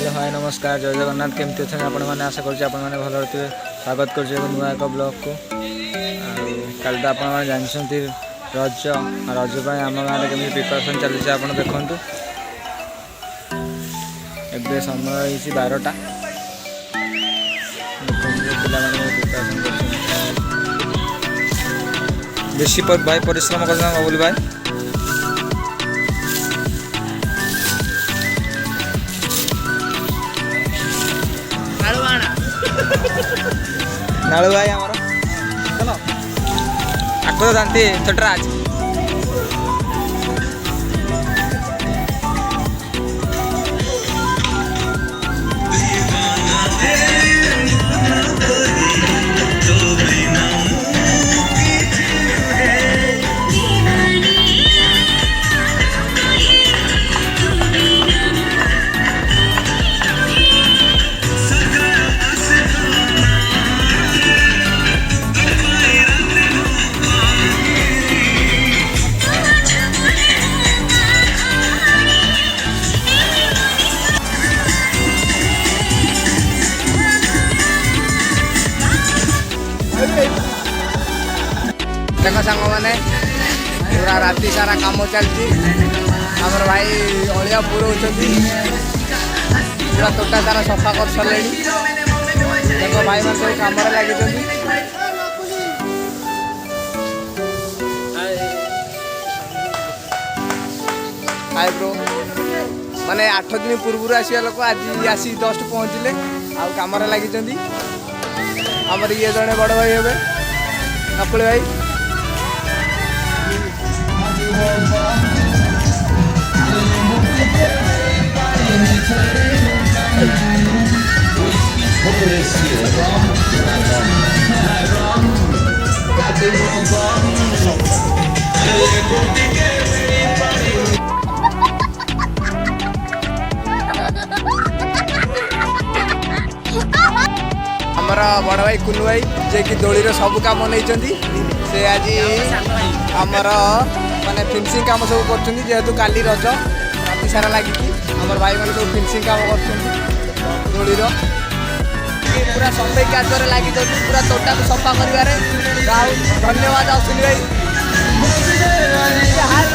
hello hi नमस्कार जय जगन्नाथ केमती अच्छे आपण मैंने आशा करुँचे भल थे स्वागत कर नुआ एक ब्लॉग को कल तो आप जानते रज रज आम गाँव केमी प्रिपेरेसन चलती आप देखु ए समय हो 12टा बेसी भाई परिश्रम कर बोली भाई नालू भाई आमर चलो आपको तो जानते छोटराज देख सांग मैंने पूरा राति सारा काम चलती आमर भाई अलिया पुरों पूरा तोटा सारा सफा कर सारे देख भाई मैं सब कम लगी हाय ब्रो माने 8 दिन पूर्व आसिया लोक आज आसी जस्ट पहुँचले आम लगी आमर ये जड़े बड़ भाई हे नकुल भाई आमर बड़ भाई कुनु भाई जे कि दोली सब काम नहीं से आज आमर माने फिनिशिंग काम सब कर जेहेतु काली रज राति सारा लगी आमर भाई मैंने सब फिनिशिंग काम कर दोलीर पूरा सफाई कार्य लगी पूरा तोटा को सफा कर धन्यवाद अश्विनी भाई हाय